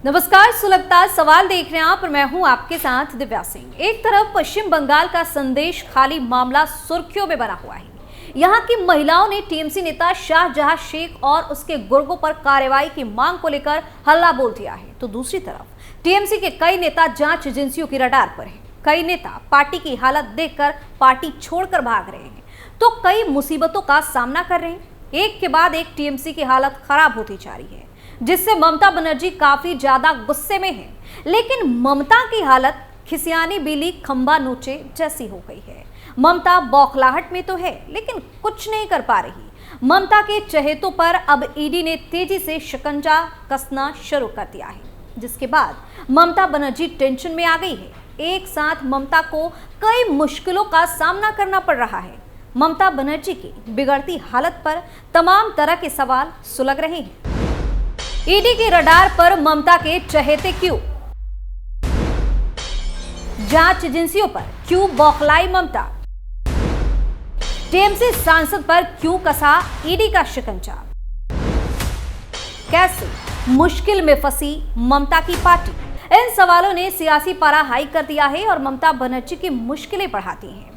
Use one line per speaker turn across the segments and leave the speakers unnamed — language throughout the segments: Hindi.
नमस्कार, सुलगता सवाल देख रहे हैं आप और मैं हूं आपके साथ दिव्या सिंह। एक तरफ पश्चिम बंगाल का संदेश खाली मामला सुर्खियों में बना हुआ है। यहां की महिलाओं ने टीएमसी नेता शाहजहां शेख और उसके गुर्गों पर कार्रवाई की मांग को लेकर हल्ला बोल दिया है, तो दूसरी तरफ टीएमसी के कई नेता जांच एजेंसियों की रडार पर हैं। कई नेता पार्टी की हालत देखकर पार्टी छोड़कर भाग रहे हैं, तो कई मुसीबतों का सामना कर रहे हैं। एक के बाद एक टीएमसी की हालत खराब होती जा रही है, जिससे ममता बनर्जी काफी ज्यादा गुस्से में हैं। लेकिन ममता की हालत खिसियानी बिल्ली खंबा नोचे जैसी हो गई है। ममता बौखलाहट में तो है, लेकिन कुछ नहीं कर पा रही। ममता के चहेतों पर अब ईडी ने तेजी से शिकंजा कसना शुरू कर दिया है, जिसके बाद ममता बनर्जी टेंशन में आ गई है। एक साथ ममता को कई मुश्किलों का सामना करना पड़ रहा है। ममता बनर्जी की बिगड़ती हालत पर तमाम तरह के सवाल सुलग रहे हैं। ईडी की रडार पर ममता के चहेते क्यों? जांच एजेंसियों पर क्यों बौखलाई ममता? टीएमसी सांसद पर क्यों कसा ईडी का शिकंजा? कैसे मुश्किल में फंसी ममता की पार्टी? इन सवालों ने सियासी पारा हाई कर दिया है और ममता बनर्जी की मुश्किलें बढ़ाती हैं।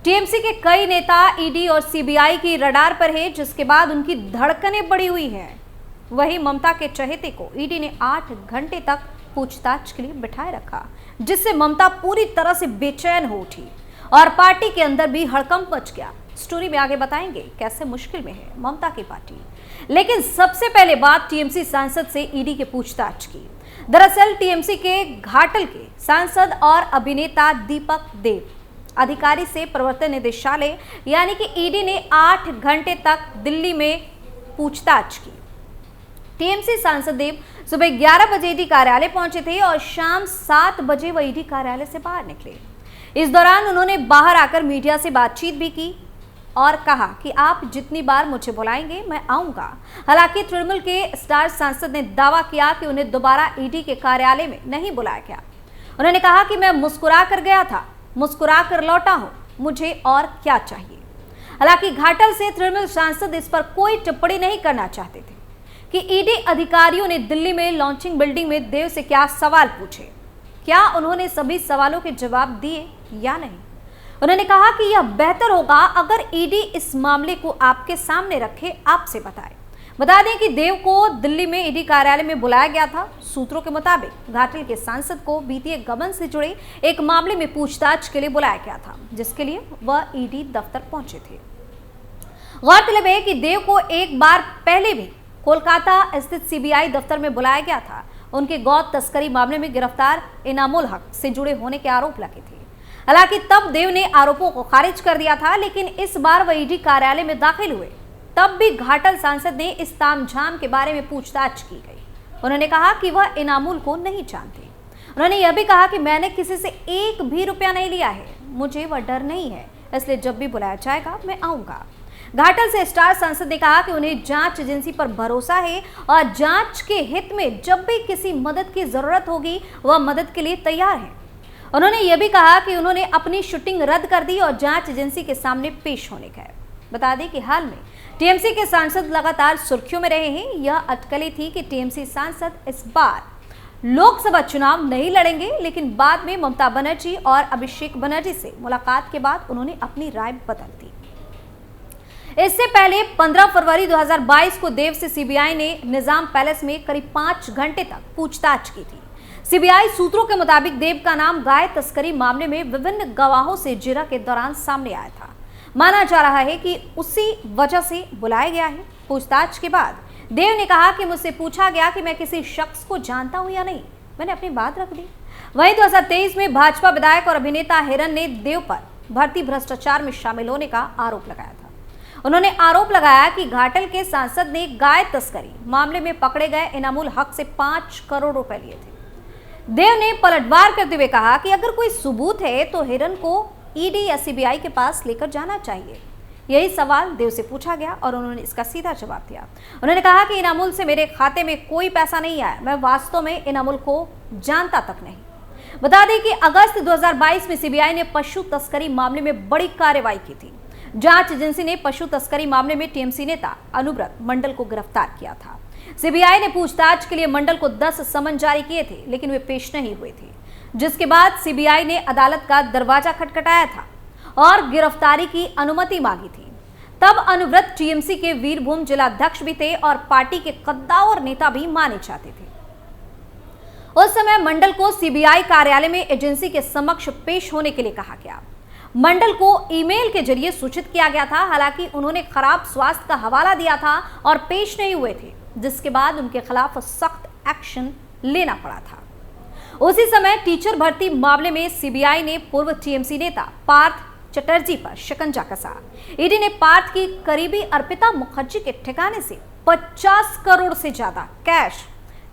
टीएमसी के कई नेता ईडी और सीबीआई की रडार पर है, जिसके बाद उनकी धड़कनें बढ़ी हुई हैं। वहीं ममता के चहेते को ईडी ने 8 घंटे तक पूछताछ के लिए बिठाए रखा, जिससे ममता पूरी तरह से बेचैन हो उठी और पार्टी के अंदर भी हड़कंप मच गया। स्टोरी में आगे बताएंगे कैसे मुश्किल में है ममता की पार्टी। लेकिन सबसे पहले बात टीएमसी सांसद से ईडी के पूछताछ की। दरअसल टीएमसी के घाटल के सांसद और अभिनेता दीपक देव अधिकारी से प्रवर्तन निदेशालय यानी कि ईडी ने 8 घंटे तक दिल्ली में पूछताछ की। टीएमसी सांसद देव सुबह 11 बजे ईडी कार्यालय पहुंचे थे और शाम 7 बजे वह ईडी कार्यालय से बाहर निकले। इस दौरान उन्होंने बाहर आकर मीडिया से बातचीत भी की और कहा कि आप जितनी बार मुझे बुलाएंगे मैं आऊंगा। हालांकि तृणमूल के स्टार सांसद ने दावा किया कि उन्हें दोबारा ईडी के कार्यालय में नहीं बुलाया गया। उन्होंने कहा कि मैं मुस्कुरा कर गया था, मुस्कुरा कर लौटा हूं, मुझे और क्या चाहिए। हालांकि घाटल से तृणमूल सांसद इस पर कोई टिप्पणी नहीं करना चाहते थे कि ईडी अधिकारियों ने दिल्ली में लॉन्चिंग बिल्डिंग में देव से क्या सवाल पूछे, क्या उन्होंने सभी सवालों के जवाब दिए या नहीं। उन्होंने कहा कि यह बेहतर होगा अगर ईडी इस मामले को आपके सामने रखे, आपसे बताए। बता दें कि देव को दिल्ली में ईडी कार्यालय में बुलाया गया था। सूत्रों के मुताबिक घाटल के सांसद को वित्तीय गबन से जुड़े एक मामले में पूछताछ के लिए बुलाया गया था, जिसके लिए वह ईडी दफ्तर पहुंचे थे। गौरतलब है कि देव को एक बार पहले भी कोलकाता स्थित सीबीआई दफ्तर में बुलाया गया था। उनके गौ तस्करी मामले में गिरफ्तार इनामुल हक से जुड़े होने के आरोप लगे थे। हालांकि तब देव ने आरोपों को खारिज कर दिया था, लेकिन इस बार वह ईडी कार्यालय में दाखिल हुए। तब भी घाटल सांसद ने इस तामझाम के बारे में पूछताछ की गई। उन्होंने कहा कि वह इनामुल को नहीं जानते। उन्होंने यह भी कहा कि मैंने किसी से एक भी रुपया नहीं लिया है, मुझे वह डर नहीं है, इसलिए जब भी बुलाया जाएगा मैं आऊंगा। घाटल से स्टार सांसद ने कहा कि उन्हें जांच एजेंसी पर भरोसा है और जांच के हित में जब भी किसी मदद की जरूरत होगी वह मदद के लिए तैयार है। उन्होंने यह भी कहा कि उन्होंने अपनी शूटिंग रद्द कर दी और जांच एजेंसी के सामने पेश होने गए। बता दें कि हाल में टीएमसी के सांसद लगातार सुर्खियों में रहे हैं। यह अटकलें थी कि टीएमसी सांसद इस बार लोकसभा चुनाव नहीं लड़ेंगे, लेकिन बाद में ममता बनर्जी और अभिषेक बनर्जी से मुलाकात के बाद उन्होंने अपनी राय बदल दी। इससे पहले 15 फरवरी 2022 को देव से सीबीआई ने निजाम पैलेस में करीब 5 घंटे तक पूछताछ की थी। सीबीआई सूत्रों के मुताबिक देव का नाम गाय तस्करी मामले में विभिन्न गवाहों से जिरह के दौरान सामने आया था। माना जा रहा है कि उसी वजह से बुलाया गया है। पूछताछ के बाद देव ने कहा कि मुझसे पूछा गया कि मैं किसी शख्स को जानता हूं या नहीं, मैंने अपनी बात रख दी। वहीं 2023 में भाजपा विधायक और अभिनेता हिरन ने देव पर भर्ती भ्रष्टाचार में शामिल होने का आरोप लगाया था। उन्होंने आरोप लगाया कि घाटल के सांसद ने गाय तस्करी मामले में पकड़े गए इनामुल हक से 5 करोड़ रुपए लिए थे। देव ने पलटवार करते हुए कहा कि अगर कोई सबूत है तो हिरन को ईडी या सीबीआई के पास लेकर जाना चाहिए। यही सवाल देव से पूछा गया और उन्होंने इसका सीधा जवाब दिया। उन्होंने कहा कि इनामुल से मेरे खाते में कोई पैसा नहीं आया, मैं वास्तव में इनामुल को जानता तक नहीं। बता दें कि अगस्त 2022 में सीबीआई ने पशु तस्करी मामले में बड़ी कार्रवाई की थी। जांच एजेंसी ने पशु तस्करी मामले में टीएमसी नेता अनुव्रत मंडल को गिरफ्तार किया था। सीबीआई ने पूछताछ के लिए मंडल को 10 समन जारी किए थे, लेकिन वे पेश नहीं हुए थे, जिसके बाद सीबीआई ने अदालत का दरवाजा खटखटाया था और गिरफ्तारी की अनुमति मांगी थी। तब अनुव्रत टीएमसी के वीरभूम जिलाध्यक्ष भी थे और पार्टी के कद्दावर नेता भी माने जाते थे। उस समय मंडल को सीबीआई कार्यालय में एजेंसी के समक्ष पेश होने के लिए कहा गया। मंडल को ईमेल के जरिए सूचित किया गया था, हालांकि उन्होंने खराब स्वास्थ्य का हवाला दिया था और पेश नहीं हुए थे, जिसके बाद उनके खिलाफ सख्त एक्शन लेना पड़ा था। उसी समय टीचर भर्ती मामले में सीबीआई ने पूर्व टीएमसी नेता पार्थ चटर्जी पर शिकंजा कसा। ईडी ने पार्थ की करीबी अर्पिता मुखर्जी के ठिकाने से 50 करोड़ से ज्यादा कैश,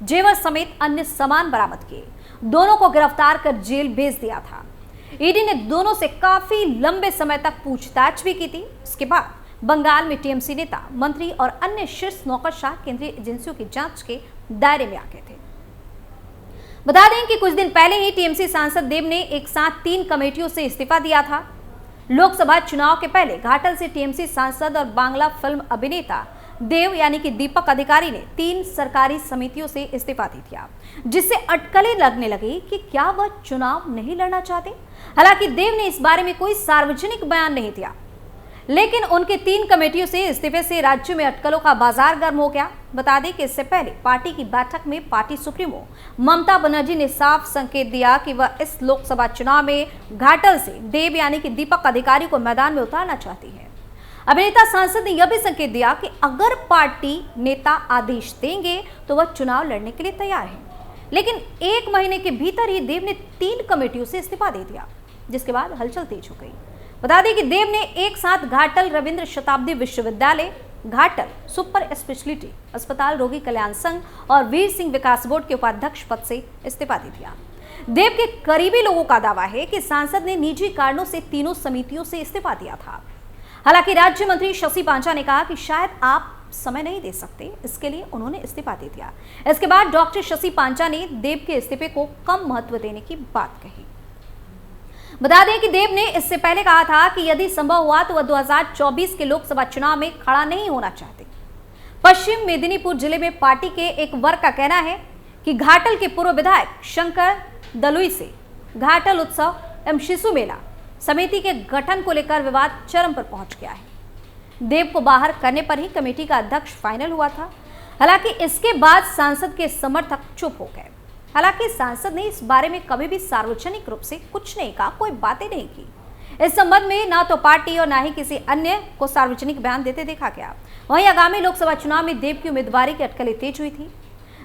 जेवर समेत अन्य सामान बरामद किए। दोनों को गिरफ्तार कर जेल भेज दिया था। ईडी ने दोनों से काफी लंबे समय तक पूछताछ भी की थी। उसके बाद बंगाल में टीएमसी नेता, मंत्री और अन्य शीर्ष नौकरशाह केंद्रीय एजेंसियों की जांच के दायरे में आ गए थे। बता दें कि कुछ दिन पहले ही टीएमसी सांसद देव ने एक साथ 3 कमेटियों से इस्तीफा दिया था। लोकसभा चुनाव के पहले घाटल से टीएमसी सांसद और बांग्ला फिल्म अभिनेता देव यानी कि दीपक अधिकारी ने 3 सरकारी समितियों से इस्तीफा दे दिया, जिससे अटकलें लगने लगी कि क्या वह चुनाव नहीं लड़ना चाहते। हालांकि देव ने इस बारे में कोई सार्वजनिक बयान नहीं दिया, लेकिन उनके 3 कमेटियों से इस्तीफे से राज्य में अटकलों का बाजार गर्म हो गया। बता दें कि इससे पहले पार्टी की बैठक में पार्टी सुप्रीमो ममता बनर्जी ने साफ संकेत दिया कि वह इस लोकसभा चुनाव में घाटल से देव यानी कि दीपक अधिकारी को मैदान में उतारना चाहती है। अभिनेता सांसद ने यह भी संकेत दिया कि अगर पार्टी नेता आदेश देंगे तो वह चुनाव लड़ने के लिए तैयार है, लेकिन 1 महीने के भीतर ही देव ने 3 कमेटियों से इस्तीफा दे दिया, जिसके बाद हलचल तेज हो गई। बता दें कि देव ने एक साथ घाटल रविंद्र शताब्दी विश्वविद्यालय, घाटल सुपर स्पेशलिटी अस्पताल रोगी कल्याण संघ और वीर सिंह विकास बोर्ड के उपाध्यक्ष पद से इस्तीफा दे दिया। देव के करीबी लोगों का दावा है कि सांसद ने निजी कारणों से तीनों समितियों से इस्तीफा दिया था। हालांकि राज्य मंत्री शशि पांचा ने कहा कि शायद आप समय नहीं दे सकते, इसके लिए उन्होंने इस्तीफा दे दिया। इसके बाद डॉक्टर शशि पांचा ने देव के इस्तीफे को कम महत्व देने की बात कही। बता दें कि देव ने इससे पहले कहा था कि यदि संभव हुआ तो वह 2024 के लोकसभा चुनाव में खड़ा नहीं होना चाहते। पश्चिम मेदिनीपुर जिले में पार्टी के एक वर्ग का कहना है कि घाटल के पूर्व विधायक शंकर दलुई से घाटल उत्सव एवं शिशु मेला समिति के गठन को लेकर विवाद चरम पर पहुंच गया है। देव को बाहर करने पर ही कमेटी का अध्यक्ष फाइनल हुआ था। हालांकि इसके बाद सांसद के समर्थक चुप हो गए। हालांकि सांसद ने इस बारे में कभी भी सार्वजनिक रूप से कुछ नहीं कहा, कोई बातें नहीं की। इस संबंध में ना तो पार्टी और ना ही किसी अन्य को सार्वजनिक बयान देते देखा गया। वहीं आगामी लोकसभा चुनाव में देव की उम्मीदवारी की अटकलें तेज हुई थी,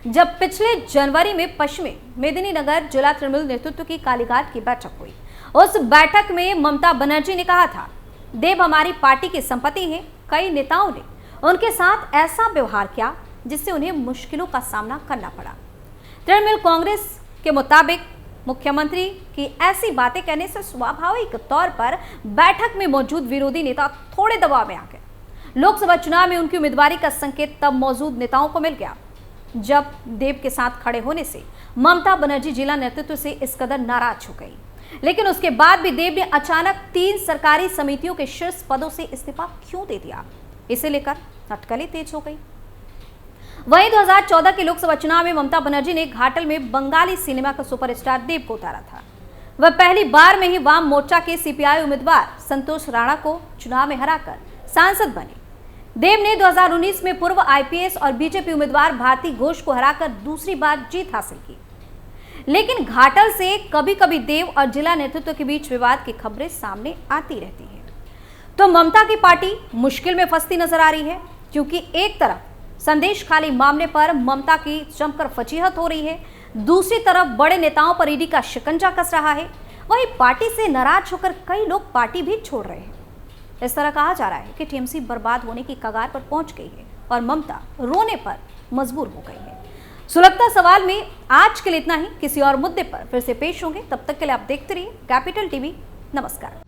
जब पिछले जनवरी में पश्चिमी मेदिनीनगर जिला तृणमूल नेतृत्व की कालीघाट की बैठक हुई। उस बैठक में ममता बनर्जी ने कहा था, देव हमारी पार्टी की संपत्ति है। कई नेताओं ने उनके साथ ऐसा व्यवहार किया जिससे उन्हें मुश्किलों का सामना करना पड़ा। तृणमूल कांग्रेस के मुताबिक मुख्यमंत्री की ऐसी बातें कहने से स्वाभाविक तौर पर बैठक में मौजूद विरोधी नेता थोड़े दबाव में आ गए। लोकसभा चुनाव में उनकी उम्मीदवारी का संकेत तब मौजूद नेताओं को मिल गया, जब देव के साथ खड़े होने से ममता बनर्जी जिला नेतृत्व से इस कदर नाराज हो गई। लेकिन उसके बाद भी देव ने अचानक 3 सरकारी समितियों के शीर्ष पदों से इस्तीफा क्यों दे दिया, इसे लेकर अटकलें तेज हो गई। वहीं 2014 के लोकसभा चुनाव में ममता बनर्जी ने घाटल में बंगाली सिनेमा का सुपरस्टार देव को उतारा था। वह पहली बार में ही वाम मोर्चा के सीपीआई उम्मीदवार संतोष राणा को चुनाव में हराकर सांसद बने। देव ने 2019 में पूर्व आईपीएस और बीजेपी उम्मीदवार भारती घोष को हराकर दूसरी बार जीत हासिल की। लेकिन घाटल से कभी कभी देव और जिला नेतृत्व के बीच विवाद की खबरें सामने आती रहती है। तो ममता की पार्टी मुश्किल में फंसती नजर आ रही है, क्योंकि एक तरफ संदेश खाली मामले पर ममता की जमकर फजीहत हो रही है, दूसरी तरफ बड़े नेताओं पर ईडी का शिकंजा कस रहा है। वहीं पार्टी से नाराज होकर कई लोग पार्टी भी छोड़ रहे हैं। इस तरह कहा जा रहा है कि टीएमसी बर्बाद होने की कगार पर पहुंच गई है और ममता रोने पर मजबूर हो गई है। सुलगता सवाल में आज के लिए इतना ही। किसी और मुद्दे पर फिर से पेश होंगे, तब तक के लिए आप देखते रहिए कैपिटल टीवी। नमस्कार।